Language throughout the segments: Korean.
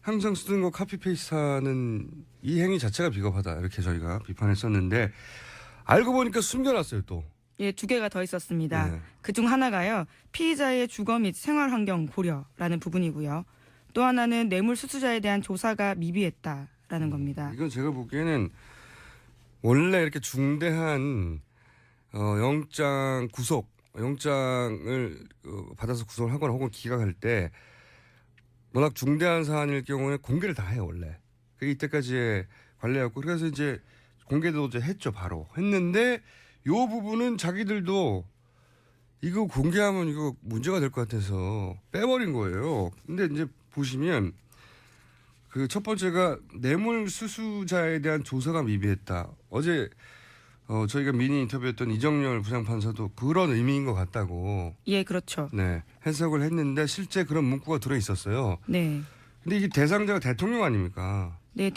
항상 쓰던 거 카피페이스트하는 이 행위 자체가 비겁하다 이렇게 저희가 비판했었는데 알고 보니까 숨겨놨어요 또. 예, 두 개가 더 있었습니다. 네. 그중 하나가요. 피의자의 주거 및 생활환경 고려라는 부분이고요. 또 하나는 뇌물 수수자에 대한 조사가 미비했다라는 겁니다. 이건 제가 보기에는 원래 이렇게 중대한 영장 구속, 영장을 받아서 구속을 하거나 혹은 기각할 때 워낙 중대한 사안일 경우에 공개를 다 해요 원래. 그게 이때까지의 관례였고 그래서 이제 공개도 이제 했죠 바로 했는데 요 부분은 자기들도 이거 공개하면 이거 문제가 될 것 같아서 빼버린 거예요. 근데 이제 보시면 그 첫 번째가 뇌물 수수자에 대한 조사가 미비했다. 어제 저희가 미니 인터뷰했던 이정열 부장판사도 그런 의미인 것 같다고. 예, 그렇죠. 네, 해석을 했는데 실제 그런 문구가 들어 있었어요. 네. 근데 이게 대상자가 대통령 아닙니까? 네,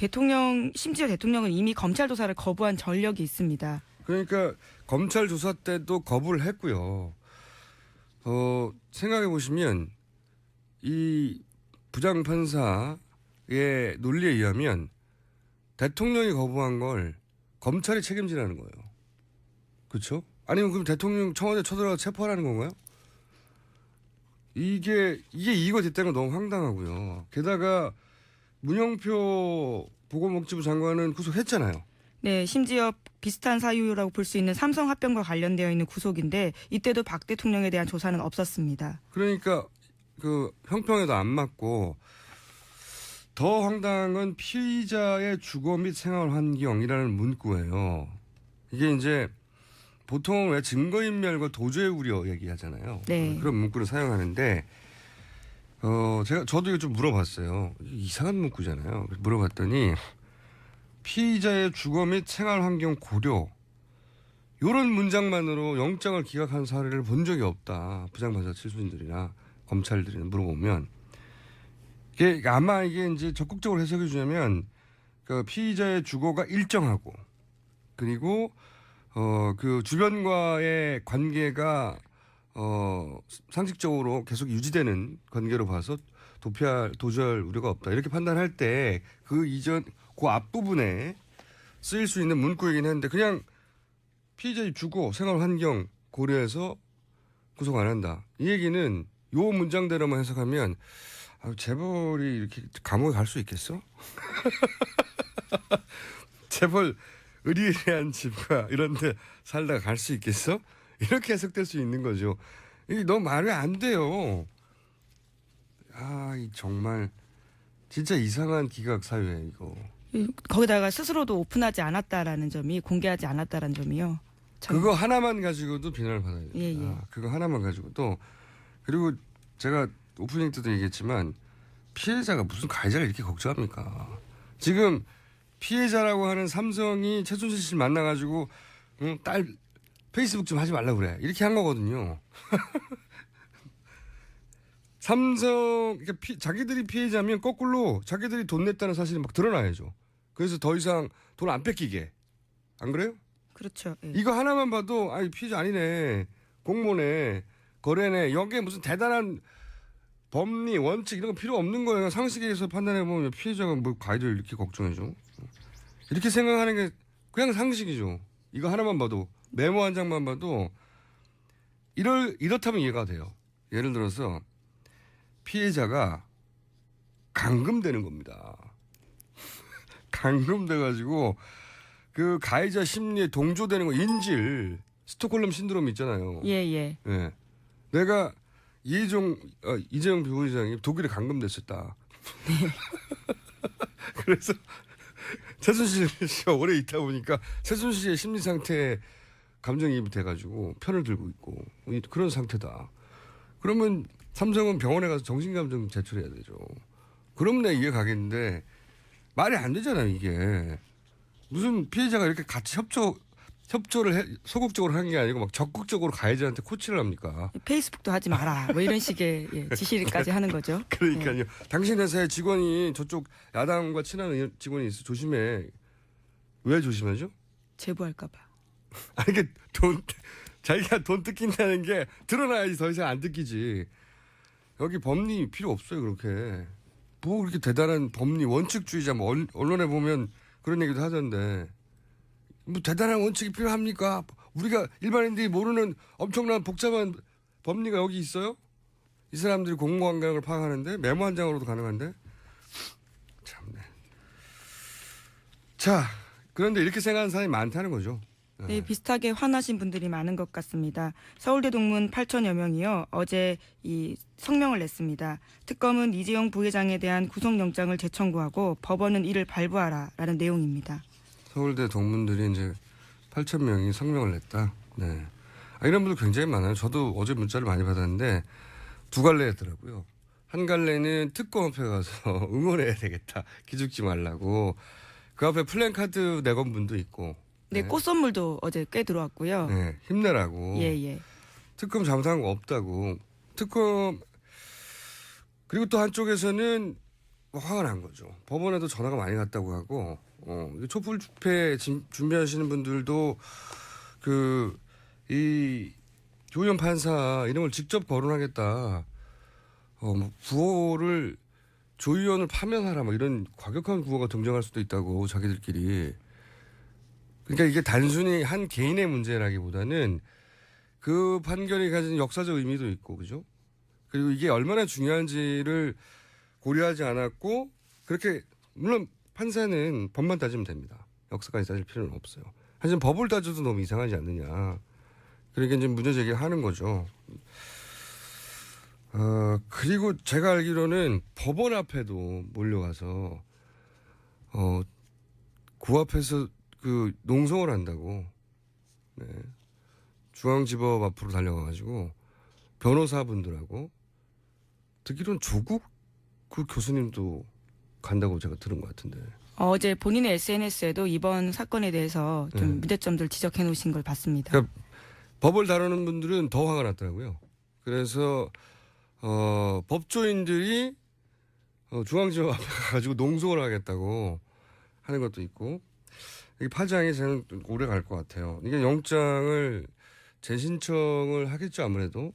심지어 대통령은 이미 검찰 조사를 거부한 전력이 있습니다. 그러니까 검찰 조사 때도 거부를 했고요. 생각해 보시면 이 부장판사의 논리에 의하면 대통령이 거부한 걸 검찰이 책임지라는 거예요. 그렇죠? 아니면 그럼 대통령 청와대 쳐들어가 체포하라는 건가요? 이게 이거 됐다는 건 너무 황당하고요. 게다가 문영표 보건복지부 장관은 구속했잖아요. 네, 심지어 비슷한 사유라고 볼 수 있는 삼성 합병과 관련되어 있는 구속인데 이때도 박 대통령에 대한 조사는 없었습니다. 그러니까 그 형평에도 안 맞고 더 황당한 건 피의자의 주거 및 생활 환경이라는 문구예요. 이게 이제 보통 왜 증거인멸과 도주의 우려 얘기하잖아요. 네. 그런 문구를 사용하는데 저도 이거 좀 물어봤어요. 이상한 문구잖아요. 물어봤더니 피의자의 주거 및 생활 환경 고려 이런 문장만으로 영장을 기각한 사례를 본 적이 없다. 부장판사 출신들이나 검찰들이나 물어보면 이게 아마 이게 이제 적극적으로 해석해 주자면 그 피의자의 주거가 일정하고 그리고 그 주변과의 관계가 상식적으로 계속 유지되는 관계로 봐서 도주할 우려가 없다. 이렇게 판단할 때 그 이전 그 앞부분에 쓰일 수 있는 문구이긴 한데 그냥 피의자의 주거 생활 환경 고려해서 구속 안 한다. 이 얘기는 요 문장대로만 해석하면 재벌이 이렇게 감옥에 갈 수 있겠어? 재벌 의리의리한 집과 이런 데 살다가 갈 수 있겠어? 이렇게 해석될 수 있는 거죠. 이게 너무 말이 안 돼요. 정말 진짜 이상한 기각 사유예요, 이거. 거기다가 스스로도 오픈하지 않았다라는 점이 공개하지 않았다라는 점이요. 참. 그거 하나만 가지고도 비난을 받아야 돼요. 예. 그거 하나만 가지고도. 그리고 제가 오프닝 때도 얘기했지만 피해자가 무슨 가해자를 이렇게 걱정합니까? 지금 피해자라고 하는 삼성이 최순실 씨를 만나가지고 딸 페이스북 좀 하지 말라고 그래. 이렇게 한 거거든요. 삼성 그러니까 자기들이 피해자면 거꾸로 자기들이 돈 냈다는 사실이 막 드러나야죠. 그래서 더 이상 돈 안 뺏기게. 안 그래요? 그렇죠. 예. 이거 하나만 봐도 피해자 아니네. 공모네. 거래네. 여기에 무슨 대단한 법리 원칙 이런 거 필요 없는 거예요. 상식에서 판단해보면 피해자가 뭐 가해자를 이렇게 걱정해줘. 이렇게 생각하는 게 그냥 상식이죠. 이거 하나만 봐도 메모 한 장만 봐도 이렇다면 이해가 돼요. 예를 들어서 피해자가 감금되는 겁니다. 감금돼가지고 그 가해자 심리에 동조되는 거 인질 스톡홀름 신드롬 있잖아요. 예. 예. 내가 이재용 부회장이 독일에 감금됐었다. 그래서 최순실 씨가 오래 있다 보니까 최순실 씨의 심리 상태에 감정이입이 돼가지고 편을 들고 있고 그런 상태다. 그러면 삼성은 병원에 가서 정신감정 제출해야 되죠. 그럼 내 이해 가겠는데 말이 안 되잖아요 이게. 무슨 피해자가 이렇게 같이 협조를 소극적으로 한 게 아니고 막 적극적으로 가해자한테 코치를 합니까? 페이스북도 하지 마라. 뭐 이런 식의 지시까지 하는 거죠. 그러니까요. 예. 당신 회사에 직원이 저쪽 야당과 친한 직원이 있어 조심해. 왜 조심하죠? 제보할까 봐. 이게 자기가 돈 뜯긴다는 게 드러나야지 더 이상 안 뜯기지. 여기 법리 필요 없어요 그렇게. 뭐 그렇게 대단한 법리 원칙주의자 뭐 언론에 보면 그런 얘기도 하던데 뭐 대단한 원칙이 필요합니까? 우리가 일반인들이 모르는 엄청난 복잡한 법리가 여기 있어요? 이 사람들이 공무환경을 파악하는데 메모 한 장으로도 가능한데 참네. 자 그런데 이렇게 생각하는 사람이 많다는 거죠. 네, 비슷하게 화나신 분들이 많은 것 같습니다. 서울대 동문 8천여 명이요. 어제 이 성명을 냈습니다. 특검은 이재용 부회장에 대한 구속영장을 재청구하고 법원은 이를 발부하라라는 내용입니다. 서울대 동문들이 이제 8천 명이 성명을 냈다. 네. 이런 분들 굉장히 많아요. 저도 어제 문자를 많이 받았는데 두 갈래였더라고요. 한 갈래는 특검 앞에 가서 응원해야 되겠다. 기죽지 말라고. 그 앞에 플랜카드 내건 분도 있고. 네, 꽃 선물도 어제 꽤 들어왔고요. 네, 힘내라고. 예. 특검 잘못한 거 없다고. 특검 그리고 또 한쪽에서는 화가 난 거죠. 법원에도 전화가 많이 갔다고 하고 촛불 집회 준비하시는 분들도 이 조현 판사 이름을 직접 거론하겠다. 뭐 구호를 조 의원을 파면하라 뭐 이런 과격한 구호가 등장할 수도 있다고 자기들끼리. 그러니까 이게 단순히 한 개인의 문제라기보다는 그 판결이 가진 역사적 의미도 있고 그죠? 그리고 이게 얼마나 중요한지를 고려하지 않았고 그렇게 물론 판사는 법만 따지면 됩니다. 역사까지 따질 필요는 없어요. 하지만 법을 따져도 너무 이상하지 않느냐. 그러니까 이제 문제 제기하는 거죠. 그리고 제가 알기로는 법원 앞에도 몰려가서 그 앞에서 그 농성을 한다고. 네. 중앙지법 앞으로 달려가가지고 변호사분들하고 듣기로는 조국 그 교수님도 간다고 제가 들은 것 같은데. 어제 본인의 SNS에도 이번 사건에 대해서 좀 문제점들 지적해 놓으신 걸 봤습니다. 그러니까 법을 다루는 분들은 더 화가 났더라고요. 그래서 법조인들이 중앙지법 앞에 가가지고 농성을 하겠다고 하는 것도 있고 이 파장이 저는 오래 갈 것 같아요. 이게 영장을 재신청을 하겠죠 아무래도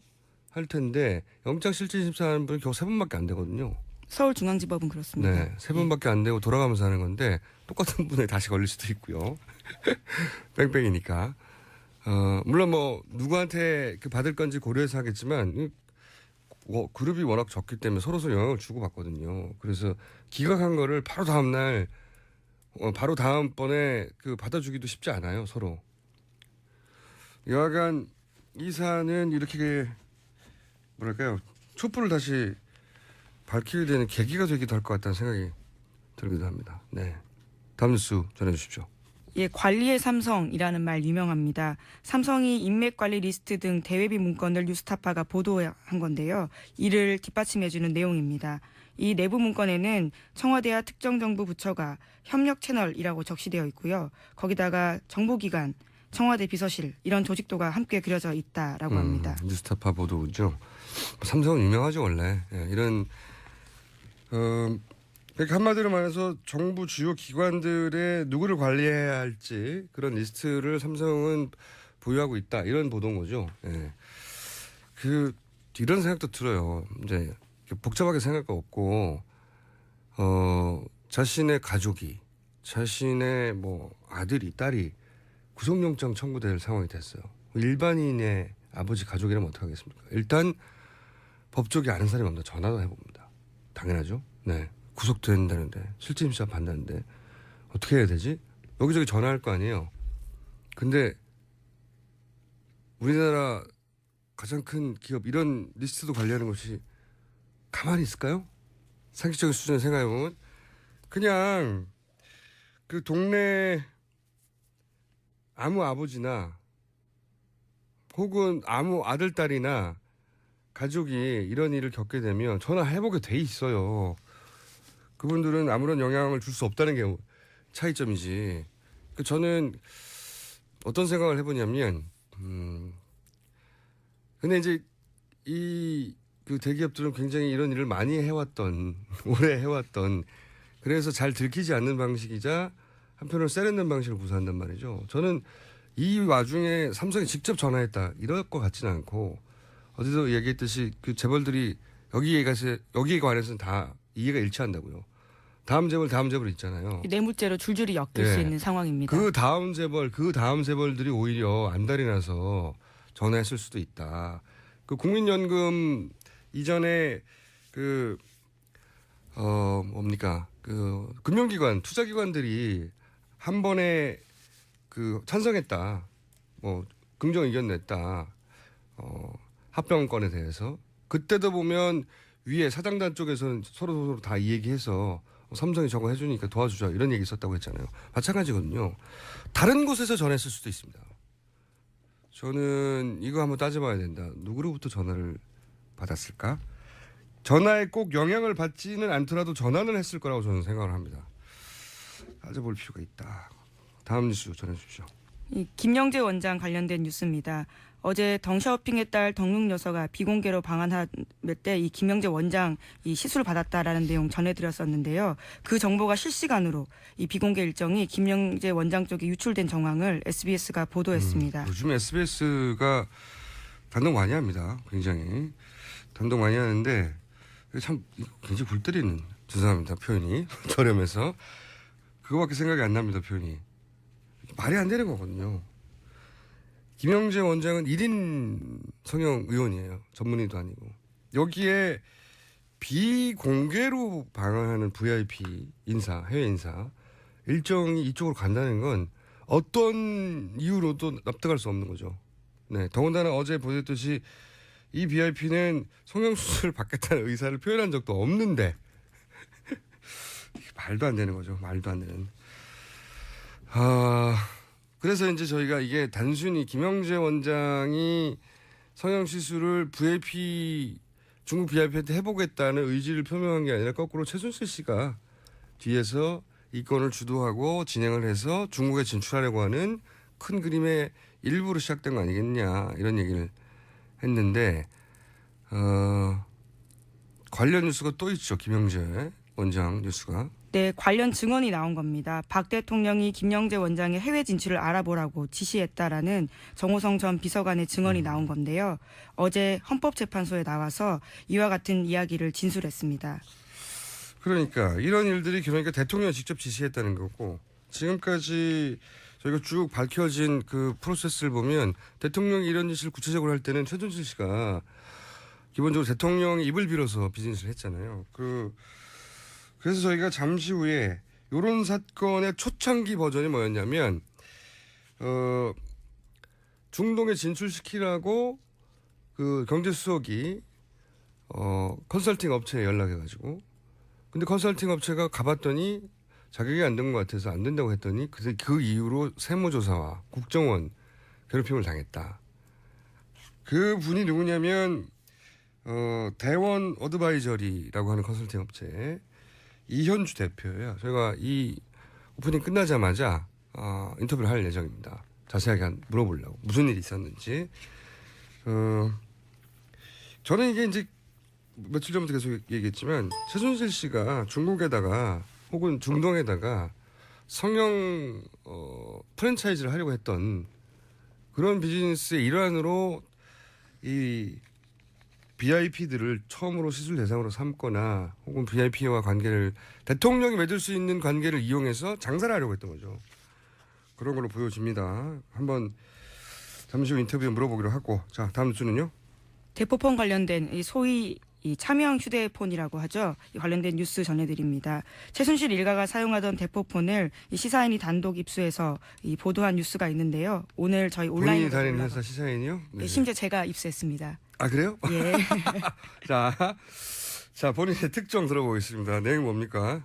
할 텐데 영장 실질 심사하는 분이 겨우 3분밖에 안 되거든요. 서울중앙지법은 그렇습니다. 네, 3분밖에 안 되고 돌아가면서 하는 건데 똑같은 분에 다시 걸릴 수도 있고요. 뺑뺑이니까. 물론 뭐 누구한테 받을 건지 고려해서 하겠지만 그룹이 워낙 적기 때문에 서로 영향을 주고 받거든요. 그래서 기각한 거를 바로 다음 날 바로 다음번에 받아주기도 쉽지 않아요 서로. 여하간 이 사안은 이렇게 뭐랄까요 촛불을 다시 밝히게 되는 계기가 되기도 할 것 같다는 생각이 들기도 합니다. 네, 다음 뉴스 전해주십시오. 예, 관리의 삼성이라는 말 유명합니다. 삼성이 인맥관리 리스트 등 대외비 문건을 뉴스타파가 보도한 건데요. 이를 뒷받침해주는 내용입니다. 이 내부 문건에는 청와대와 특정 정부 부처가 협력 채널이라고 적시되어 있고요. 거기다가 정보기관, 청와대 비서실 이런 조직도가 함께 그려져 있다라고 합니다. 뉴스타파 보도죠. 삼성은 유명하죠 원래. 예, 이런 그러니까 한마디로 말해서 정부 주요 기관들의 누구를 관리해야 할지 그런 리스트를 삼성은 보유하고 있다 이런 보도인 거죠. 예. 이런 생각도 들어요. 이제 복잡하게 생각할 거 없고 자신의 가족이 자신의 뭐 아들이 딸이 구속영장 청구될 상황이 됐어요. 일반인의 아버지 가족이라면 어떻게 하겠습니까? 일단 법조계 아는 사람이 없나 전화도 해봅니다. 당연하죠. 네, 구속된다는데 실질심사 받는다는데 어떻게 해야 되지? 여기저기 전화할 거 아니에요. 근데 우리나라 가장 큰 기업 이런 리스트도 관리하는 것이 가만히 있을까요? 상식적인 수준을 생각해보면 그냥 그 동네 아무 아버지나 혹은 아무 아들, 딸이나 가족이 이런 일을 겪게 되면 전화해보게 돼 있어요. 그분들은 아무런 영향을 줄 수 없다는 게 차이점이지. 저는 어떤 생각을 해보냐면, 근데 이제 그 대기업들은 굉장히 이런 일을 많이 해왔던, 오래 해왔던, 그래서 잘 들키지 않는 방식이자 한편으로 세련된 방식을 구사한단 말이죠. 저는 이 와중에 삼성이 직접 전화했다 이럴 것 같지는 않고 어디서 얘기했듯이 그 재벌들이 여기에 관해서는 다 이해가 일치한다고요. 다음 재벌 있잖아요. 뇌물죄로 줄줄이 엮일 예. 수 있는 상황입니다. 그 다음 재벌들이 오히려 안달이 나서 전화했을 수도 있다. 그 국민연금 이전에 뭡니까? 그 금융기관, 투자기관들이 한 번에 찬성했다. 뭐 긍정 의견 냈다. 합병건에 대해서. 그때도 보면 위에 사장단 쪽에서는 서로 다 이 얘기해서 삼성이 저거 해주니까 도와주자 이런 얘기 있었다고 했잖아요. 마찬가지거든요. 다른 곳에서 전했을 수도 있습니다. 저는 이거 한번 따져봐야 된다. 누구로부터 전화를 받았을까? 전화에 꼭 영향을 받지는 않더라도 전화는 했을 거라고 저는 생각을 합니다. 따져볼 필요가 있다. 다음 뉴스 전해주십시오. 이 김영재 원장 관련된 뉴스입니다. 어제 덩샤오핑의 딸 덩룩 여사가 비공개로 방한할 때 이 김영재 원장 이 시술을 받았다라는 내용 전해드렸었는데요. 그 정보가 실시간으로 이 비공개 일정이 김영재 원장 쪽에 유출된 정황을 SBS가 보도했습니다. 요즘 SBS가 단독 많이 합니다. 굉장히 단독 많이 하는데 참 굉장히 골 때리는 죄송합니다 표현이 저렴해서 그거밖에 생각이 안 납니다 표현이. 말이 안 되는 거거든요. 김영재 원장은 1인 성형 의원이에요. 전문의도 아니고. 여기에 비공개로 방한하는 VIP 인사, 해외 인사 일정이 이쪽으로 간다는 건 어떤 이유로도 납득할 수 없는 거죠. 네, 더군다나 어제 보셨듯이 이 VIP는 성형수술을 받겠다는 의사를 표현한 적도 없는데 말도 안 되는 거죠. 말도 안 되는. 그래서 이제 저희가 이게 단순히 김영재 원장이 성형시술을 중국 VIP한테 해보겠다는 의지를 표명한 게 아니라 거꾸로 최순실 씨가 뒤에서 이 건을 주도하고 진행을 해서 중국에 진출하려고 하는 큰 그림의 일부로 시작된 거 아니겠냐 이런 얘기를 했는데 관련 뉴스가 또 있죠. 김영재 원장 뉴스가. 네, 관련 증언이 나온 겁니다. 박 대통령이 김영재 원장의 해외 진출을 알아보라고 지시했다라는 정호성 전 비서관의 증언이 나온 건데요. 어제 헌법재판소에 나와서 이와 같은 이야기를 진술했습니다. 그러니까 이런 일들이 그러니까 대통령이 직접 지시했다는 거고 지금까지 저희가 쭉 밝혀진 그 프로세스를 보면 대통령이 이런 짓을 구체적으로 할 때는 최순실 씨가 기본적으로 대통령이 입을 빌어서 비즈니스를 했잖아요. 그래서 저희가 잠시 후에 이런 사건의 초창기 버전이 뭐였냐면 중동에 진출시키라고 그 경제수석이 컨설팅 업체에 연락해가지고 근데 컨설팅 업체가 가봤더니 자격이 안 된 것 같아서 안 된다고 했더니 그 이후로 세무조사와 국정원 괴롭힘을 당했다. 그 분이 누구냐면 대원 어드바이저리라고 하는 컨설팅 업체 이현주 대표예요. 저희가 이 오프닝 끝나자마자 인터뷰를 할 예정입니다. 자세하게 물어보려고 무슨 일이 있었는지. 저는 이게 이제 며칠 전부터 계속 얘기했지만 최순실 씨가 중국에다가 혹은 중동에다가 성형 프랜차이즈를 하려고 했던 그런 비즈니스의 일환으로 이 VIP들을 처음으로 시술 대상으로 삼거나 혹은 VIP와 관계를 대통령이 맺을 수 있는 관계를 이용해서 장사를 하려고 했던 거죠. 그런 걸로 보여집니다. 한번 잠시 후 인터뷰에 물어보기로 하고 자 다음 뉴스는요. 대포폰 관련된 이 소위 이 차명 휴대폰이라고 하죠. 이 관련된 뉴스 전해드립니다. 최순실 일가가 사용하던 대포폰을 이 시사인이 단독 입수해서 이 보도한 뉴스가 있는데요. 오늘 저희 온라인 본인이 다니는 회사 시사인이요? 네. 심지어 제가 입수했습니다. 아 그래요? 예. 자 본인의 특정 들어보겠습니다. 내용 뭡니까?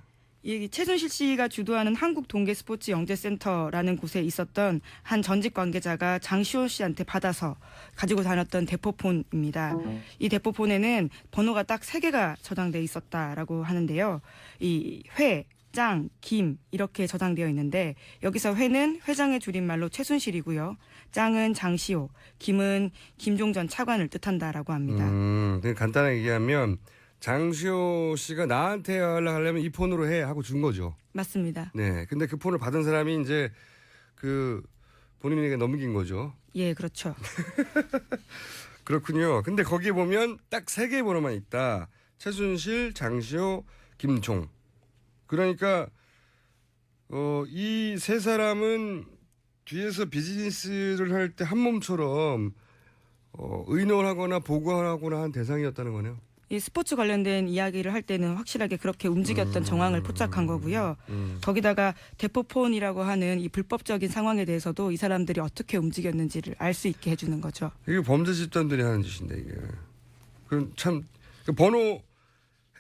이 최순실 씨가 주도하는 한국동계스포츠영재센터라는 곳에 있었던 한 전직 관계자가 장시호 씨한테 받아서 가지고 다녔던 대포폰입니다. 이 대포폰에는 번호가 딱 3개가 저장돼 있었다라고 하는데요. 이 회, 짱, 김 이렇게 저장되어 있는데 여기서 회는 회장의 줄임말로 최순실이고요. 짱은 장시호, 김은 김종 전 차관을 뜻한다라고 합니다. 간단하게 얘기하면 장시호 씨가 나한테 연락하려면 이 폰으로 해 하고 준 거죠. 맞습니다. 네. 근데 그 폰을 받은 사람이 이제 그 본인에게 넘긴 거죠. 예, 그렇죠. 그렇군요. 근데 거기에 보면 딱 3개의 번호만 있다. 최순실, 장시호, 김종. 그러니까 이 세 사람은 뒤에서 비즈니스를 할 때 한 몸처럼 의논하거나 보고하거나 한 대상이었다는 거네요. 이 스포츠 관련된 이야기를 할 때는 확실하게 그렇게 움직였던 정황을 포착한 거고요. 거기다가 대포폰이라고 하는 이 불법적인 상황에 대해서도 이 사람들이 어떻게 움직였는지를 알 수 있게 해주는 거죠. 이게 범죄 집단들이 하는 짓인데 이게. 그럼 참 번호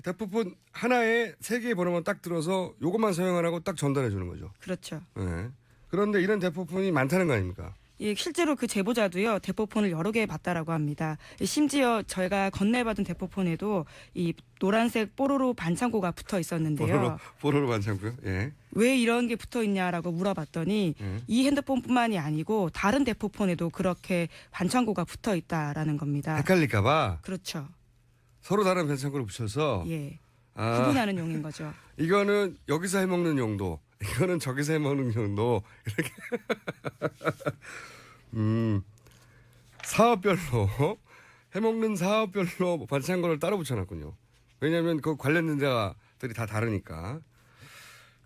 대포폰 하나에 3개의 번호만 딱 들어서 요것만 사용하라고 딱 전달해 주는 거죠. 그렇죠. 네. 그런데 이런 대포폰이 많다는 거 아닙니까? 예, 실제로 그 제보자도요 대포폰을 여러 개 봤다라고 합니다. 심지어 저희가 건네받은 대포폰에도 이 노란색 뽀로로 반창고가 붙어 있었는데요. 뽀로로 반창고요? 예. 왜 이런 게 붙어 있냐라고 물어봤더니 이 핸드폰뿐만이 아니고 다른 대포폰에도 그렇게 반창고가 붙어 있다라는 겁니다. 헷갈릴까봐 그렇죠. 서로 다른 반창고를 붙여서 예, 아, 구분하는 용인 거죠. 이거는 여기서 해먹는 용도, 이거는 저기서 해먹는 용도 이렇게 사업별로 해먹는 사업별로 반창고를 따로 붙여놨군요. 왜냐하면 그 관련된 자들이 다 다르니까.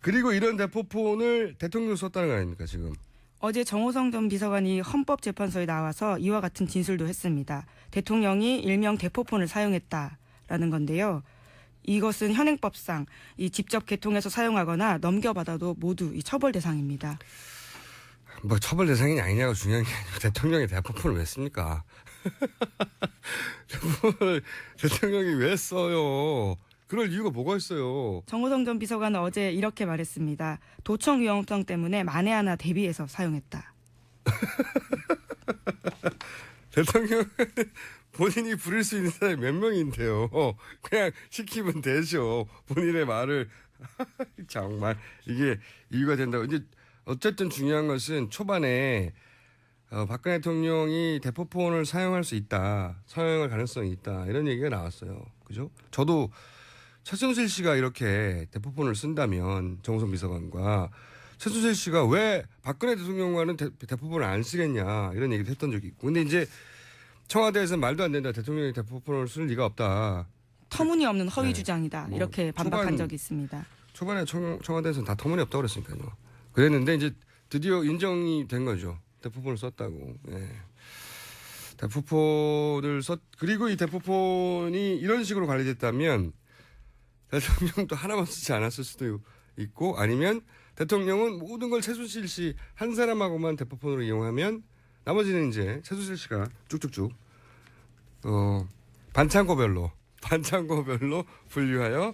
그리고 이런 대포폰을 대통령이 썼다는 거 아닙니까 지금? 어제 정호성 전 비서관이 헌법재판소에 나와서 이와 같은 진술도 했습니다. 대통령이 일명 대포폰을 사용했다라는 건데요. 이것은 현행법상 이 직접 개통해서 사용하거나 넘겨받아도 모두 이 처벌 대상입니다. 뭐 처벌 대상이냐 아니냐가 중요한 게 아니고 대통령이 대포폰을 왜 씁니까? 대통령이 왜 써요? 그럴 이유가 뭐가 있어요? 정호성 전 비서관은 어제 이렇게 말했습니다. 도청 위험성 때문에 만에 하나 대비해서 사용했다. 대통령 본인이 부릴 수 있는 사람이 몇 명인데요. 그냥 시키면 되죠. 본인의 말을 정말 이게 이유가 된다고. 이제 어쨌든 중요한 것은 초반에 박근혜 대통령이 대포폰을 사용할 수 있다, 사용할 가능성이 있다 이런 얘기가 나왔어요. 그죠? 저도 최순실 씨가 이렇게 대포폰을 쓴다면 정호성 비서관과 최순실 씨가 왜 박근혜 대통령과는 대포폰을 안 쓰겠냐 이런 얘기도 했던 적이 있고. 근데 이제 청와대에서는 말도 안 된다. 대통령이 대포폰을 쓸 리가 없다. 터무니없는 허위 네. 주장이다. 뭐 이렇게 반박한 적이 있습니다. 초반에 청와대에서는 다 터무니없다고 그랬으니까요. 그랬는데 이제 드디어 인정이 된 거죠. 대포폰을 썼다고. 예. 대포폰을 그리고 이 대포폰이 이런 식으로 관리됐다면 대통령도 하나만 쓰지 않았을 수도 있고 아니면 대통령은 모든 걸 최순실 씨 한 사람하고만 대포폰으로 이용하면 나머지는 이제 최순실 씨가 쭉쭉쭉 반창고별로 분류하여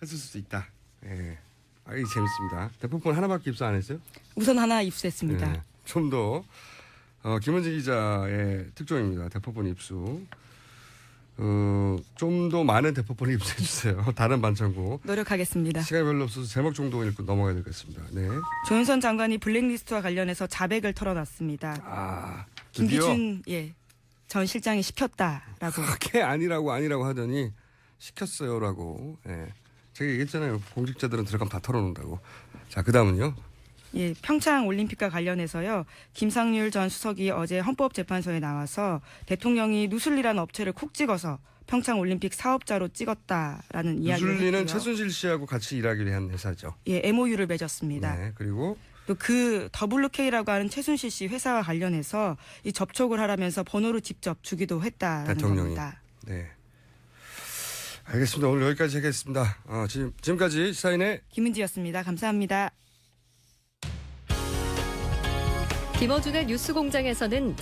했을 수도 있다. 예. 아, 이게 재밌습니다. 대포폰 하나밖에 입수 안 했어요? 우선 하나 입수했습니다. 예. 좀 더 김은지 기자의 특종입니다. 대포폰 입수. 좀 더 많은 대포폰을 입수해 주세요. 다른 반창고. 노력하겠습니다. 시간이 별로 없어서 제목 정도 읽고 넘어가야 되겠습니다. 네. 조윤선 장관이 블랙리스트와 관련해서 자백을 털어놨습니다. 아, 드디어 김기춘 전 실장이 시켰다라고. 그게 아니라고 하더니 시켰어요라고. 예. 제가 얘기했잖아요. 공직자들은 들어가면 다 털어놓는다고. 자, 그 다음은요. 예, 평창 올림픽과 관련해서요. 김상률 전 수석이 어제 헌법재판소에 나와서 대통령이 누슬리라는 업체를 콕 찍어서 평창 올림픽 사업자로 찍었다라는 이야기를 누슬리는 했고요. 최순실 씨하고 같이 일하기로 한 회사죠. 예, MOU를 맺었습니다. 네. 그리고 또 그 WK라고 하는 최순실 씨 회사와 관련해서 이 접촉을 하라면서 번호를 직접 주기도 했다는 대통령이. 겁니다. 네. 알겠습니다. 오늘 여기까지 하겠습니다. 지금까지 시사인의 김은지였습니다. 감사합니다. 김어준의 뉴스공장에서는